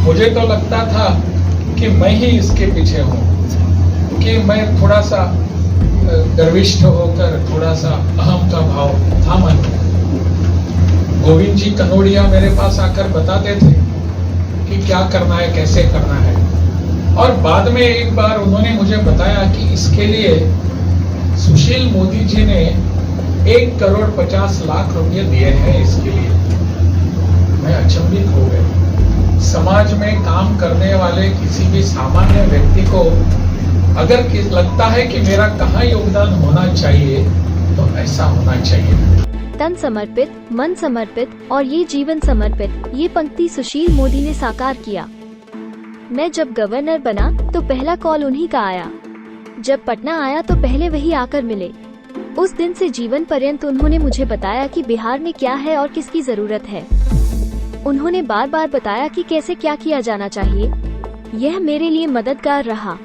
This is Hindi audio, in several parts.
मुझे तो लगता था कि मैं ही इसके पीछे हूँ, कि मैं थोड़ा सा गर्विष्ठ होकर थोड़ा सा अहम का भाव था मन में। गोविंद जी कनोड़िया मेरे पास आकर बताते थे कि क्या करना है, कैसे करना है। और बाद में एक बार उन्होंने मुझे बताया कि इसके लिए सुशील मोदी जी ने 1,50,00,000 रुपये दिए हैं इसके लिए। मैं अचंभित हो गया। समाज में काम करने वाले किसी भी सामान्य व्यक्ति को अगर लगता है कि मेरा कहाँ योगदान होना चाहिए, तो ऐसा होना चाहिए। तन समर्पित, मन समर्पित और ये जीवन समर्पित, ये पंक्ति सुशील मोदी ने साकार किया। मैं जब गवर्नर बना तो पहला कॉल उन्हीं का आया। जब पटना आया तो पहले वही आकर मिले। उस दिन से जीवन पर्यंत उन्होंने मुझे बताया कि बिहार में क्या है और किसकी जरूरत है। उन्होंने बार बार बताया कि कैसे क्या किया जाना चाहिए। यह मेरे लिए मददगार रहा।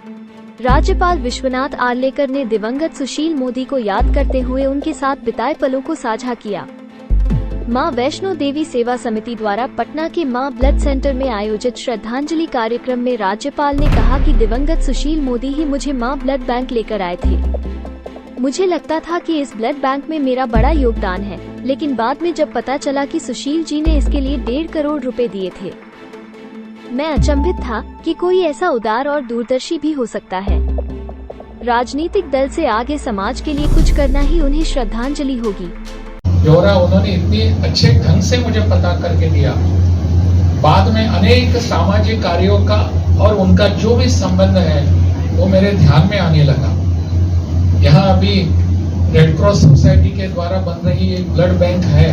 राज्यपाल विश्वनाथ आर्लेकर ने दिवंगत सुशील मोदी को याद करते हुए उनके साथ बिताए पलों को साझा किया। मां वैष्णो देवी सेवा समिति द्वारा पटना के मां ब्लड सेंटर में आयोजित श्रद्धांजलि कार्यक्रम में राज्यपाल ने कहा कि दिवंगत सुशील मोदी ही मुझे मां ब्लड बैंक लेकर आए थे। मुझे लगता था कि इस ब्लड बैंक में मेरा बड़ा योगदान है, लेकिन बाद में जब पता चला कि सुशील जी ने इसके लिए 1.5 करोड़ रुपए दिए थे, मैं अचंभित था कि कोई ऐसा उदार और दूरदर्शी भी हो सकता है। राजनीतिक दल से आगे समाज के लिए कुछ करना ही उन्हें श्रद्धांजलि होगी। ब्यौरा उन्होंने इतनी अच्छे ढंग से मुझे पता करके दिया। बाद में अनेक सामाजिक कार्यों का और उनका जो भी संबंध है वो मेरे ध्यान में आने लगा। यहाँ अभी रेड क्रॉस सोसाइटी के द्वारा बन रही एक ब्लड बैंक है,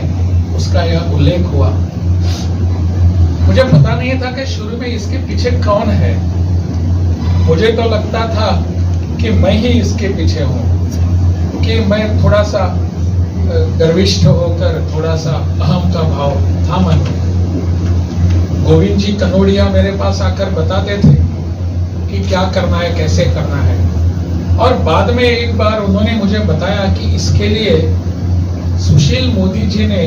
उसका यह उल्लेख हुआ। मुझे पता नहीं था कि शुरू में इसके पीछे कौन है। मुझे तो लगता था कि मैं ही इसके पीछे हूँ, कि मैं थोड़ा सा गर्विष्ठ होकर थोड़ा सा अहम का भाव था मन में। गोविंद जी कनोड़िया मेरे पास आकर बताते थे कि क्या करना है, कैसे करना है। और बाद में एक बार उन्होंने मुझे बताया कि इसके लिए सुशील मोदी जी ने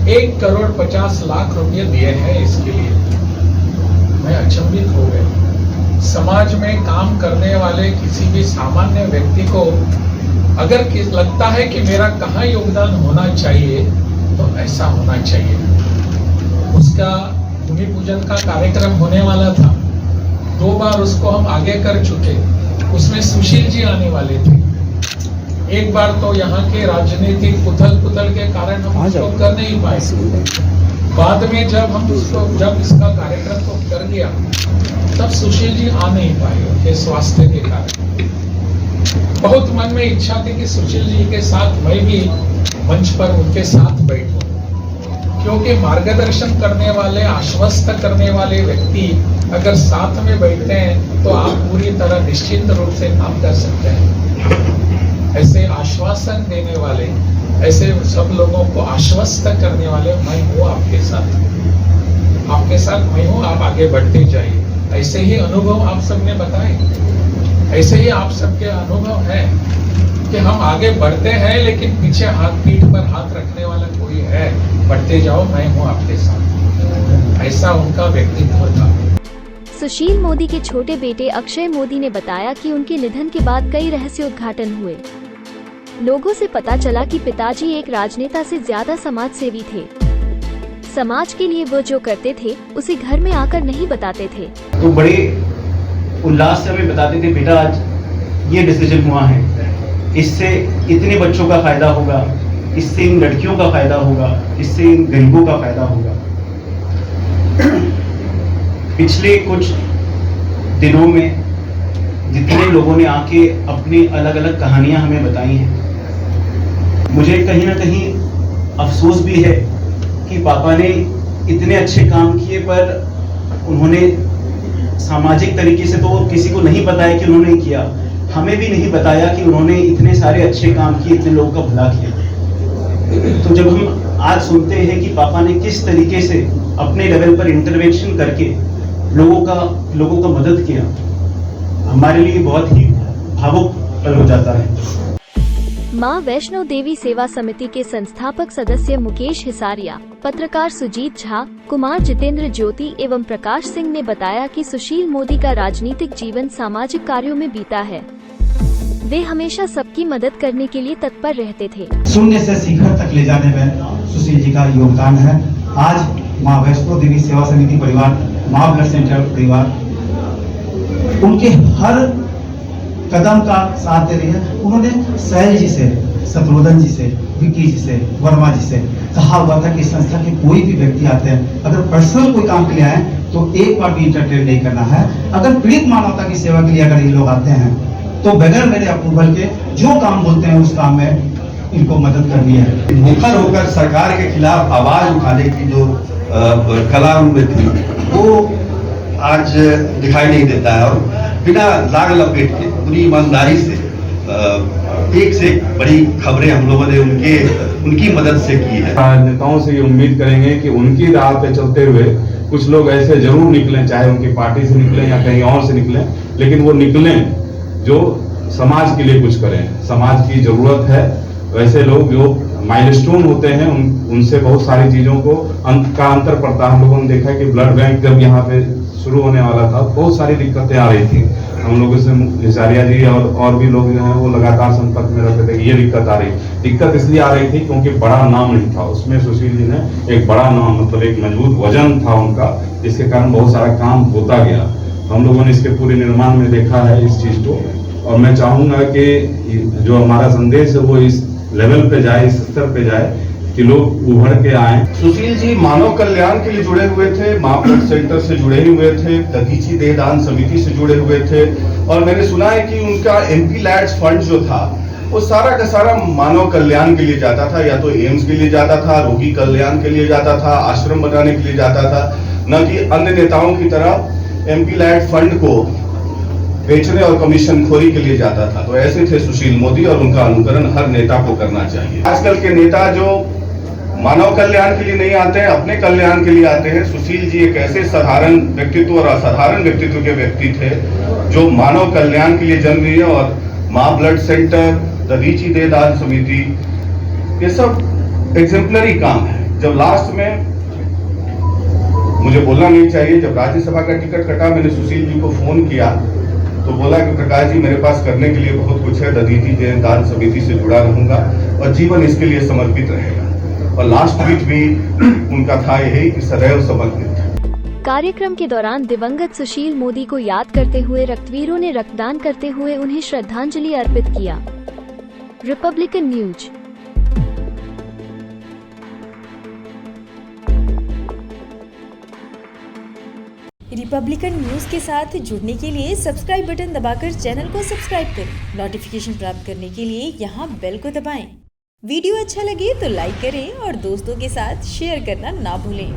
1,50,00,000 रुपये दिए हैं इसके लिए। मैं अचंभित हो गया। समाज में काम करने वाले किसी भी सामान्य व्यक्ति को अगर लगता है कि मेरा कहाँ योगदान होना चाहिए, तो ऐसा होना चाहिए। उसका भूमि पूजन का कार्यक्रम होने वाला था। 2 बार उसको हम आगे कर चुके। उसमें सुशील जी आने वाले थे। एक बार तो यहाँ के राजनीतिक उथल-पुथल के कारण हम उसको कर नहीं पाए। बाद में जब इसका कार्यक्रम को कर दिया, तब सुशील जी आ नहीं पाए उनके स्वास्थ्य के कारण। बहुत मन में इच्छा थी कि सुशील जी के साथ मैं भी मंच पर उनके साथ बैठूं, क्योंकि मार्गदर्शन करने वाले, आश्वस्त करने वाले व्यक्ति अगर साथ में बैठते हैं तो आप पूरी तरह निश्चित रूप से काम कर सकते हैं। ऐसे आश्वासन देने वाले, ऐसे सब लोगों को आश्वस्त करने वाले मैं हूँ आपके साथ मैं हूँ, आप आगे बढ़ते जाइए। ऐसे ही अनुभव आप सबने बताए। ऐसे ही आप सबके अनुभव है कि हम आगे बढ़ते हैं, लेकिन पीछे पीठ पर हाथ रखने वाला कोई है। बढ़ते जाओ, मैं हूँ आपके साथ। ऐसा उनका व्यक्तित्व था। सुशील मोदी के छोटे बेटे अक्षय मोदी ने बताया कि उनके निधन के बाद कई रहस्योद्घाटन हुए। लोगों से पता चला कि पिताजी एक राजनेता से ज्यादा समाज सेवी थे। समाज के लिए वो जो करते थे उसे घर में आकर नहीं बताते थे। तो बड़े उल्लास से हमें बताते थे, बेटा आज ये डिसीजन हुआ है, इससे इतने बच्चों का फायदा होगा, इससे इन लड़कियों का फायदा होगा, इससे इन गरीबों का फायदा होगा। पिछले कुछ दिनों में जितने लोगों ने आके अपनी अलग अलग कहानियां हमें बताई हैं, मुझे कहीं ना कहीं अफसोस भी है कि पापा ने इतने अच्छे काम किए, पर उन्होंने सामाजिक तरीके से तो किसी को नहीं बताया कि उन्होंने किया। हमें भी नहीं बताया कि उन्होंने इतने सारे अच्छे काम किए, इतने लोगों का भला किया। तो जब हम आज सुनते हैं कि पापा ने किस तरीके से अपने लेवल पर इंटरवेंशन करके लोगों का मदद किया, हमारे लिए बहुत ही भावुक पल हो जाता है। मां वैष्णो देवी सेवा समिति के संस्थापक सदस्य मुकेश हिसारिया, पत्रकार सुजीत झा, कुमार जितेंद्र ज्योति एवं प्रकाश सिंह ने बताया कि सुशील मोदी का राजनीतिक जीवन सामाजिक कार्यों में बीता है। वे हमेशा सबकी मदद करने के लिए तत्पर रहते थे। शून्य से शिखर तक ले जाने में सुशील जी का योगदान है। आज मां वैष्णो देवी सेवा समिति परिवार, मां ब्लड सेंटर परिवार उनके हर कदम का साथ दे रही है। उन्होंने सैल जी से, शत्रुघ्न जी से, विक्की जी से, वर्मा जी से कहा हुआ था कि संस्था के कोई भी व्यक्ति आते हैं, अगर पर्सनल कोई काम के लिए आए तो एक बार भी इंटरटेन नहीं करना है। अगर पीड़ित मानवता की सेवा के लिए अगर ये लोग आते हैं तो बगैर मेरे अप्रूवल के जो काम बोलते हैं उस काम में इनको मदद करनी है। मुखर होकर सरकार के खिलाफ आवाज उठाने की जो कला उनमें थी वो आज दिखाई नहीं देता है। और बिना लाग लपेट के पूरी ईमानदारी से एक से एक बड़ी खबरें हम लोगों ने उनकी मदद से की है। नेताओं से ये उम्मीद करेंगे कि उनकी राह पे चलते हुए कुछ लोग ऐसे जरूर निकलें, चाहे उनकी पार्टी से निकलें या कहीं और से निकलें, लेकिन वो निकलें जो समाज के लिए कुछ करें। समाज की जरूरत है वैसे लोग जो माइलस्टोन होते हैं, उनसे बहुत सारी चीजों को का अंतर पड़ता है। हम लोगों ने देखा कि ब्लड बैंक जब यहाँ पे शुरू होने वाला था बहुत सारी दिक्कतें आ रही थी। हम लोगों से हिसारिया जी और भी लोग जो हैं वो लगातार संपर्क में रहते थे कि ये दिक्कत आ रही। दिक्कत इसलिए आ रही थी क्योंकि बड़ा नाम नहीं था उसमें। सुशील जी ने एक बड़ा नाम, मतलब एक मजबूत वजन था उनका, जिसके कारण बहुत सारा काम होता गया। हम लोगों ने इसके पूरे निर्माण में देखा है इस चीज को, और मैं चाहूंगा कि जो हमारा संदेश है वो इस लेवल पे जाए, इस स्तर पे जाए कि लोग उभर के आए। सुशील जी मानव कल्याण के लिए जुड़े हुए थे, मां ब्लड सेंटर से जुड़े हुए थे, दधीची देहदान समिति से जुड़े हुए थे, और मैंने सुना है कि उनका MP लैड्स फंड जो था वो सारा का सारा मानव कल्याण के लिए जाता था। या तो एम्स के लिए जाता था, रोगी कल्याण के लिए जाता था, आश्रम बनाने के लिए जाता था, न कि अन्य नेताओं की तरह MP लैड फंड को बेचने और कमीशन खोरी के लिए जाता था। तो ऐसे थे सुशील मोदी, और उनका अनुकरण हर नेता को करना चाहिए। आजकल के नेता जो मानव कल्याण के लिए नहीं आते हैं, अपने कल्याण के लिए आते हैं। सुशील जी एक ऐसे साधारण व्यक्तित्व और असाधारण व्यक्तित्व के व्यक्ति थे जो मानव कल्याण के लिए जन्म लिए। और मां ब्लड सेंटर, दधीची देहदान समिति, ये सब एग्जेम्पलरी काम है। जब लास्ट में, मुझे बोलना नहीं चाहिए, जब राज्यसभा का टिकट कटा, मैंने सुशील जी को फोन किया तो बोला कि प्रकाश जी मेरे पास करने के लिए बहुत कुछ है, दधीची देहदान समिति से जुड़ा रहूंगा और जीवन इसके लिए समर्पित रहेगा। और लास्ट ट्वीट भी उनका था यही कि सदैव समर्पित। कार्यक्रम के दौरान दिवंगत सुशील मोदी को याद करते हुए रक्तवीरों ने रक्तदान करते हुए उन्हें श्रद्धांजलि अर्पित किया। Republican news. रिपब्लिकन न्यूज के साथ जुड़ने के लिए सब्सक्राइब बटन दबाकर चैनल को सब्सक्राइब करें। नोटिफिकेशन प्राप्त करने के लिए यहाँ बेल को दबाएं। वीडियो अच्छा लगे तो लाइक करें और दोस्तों के साथ शेयर करना ना भूलें।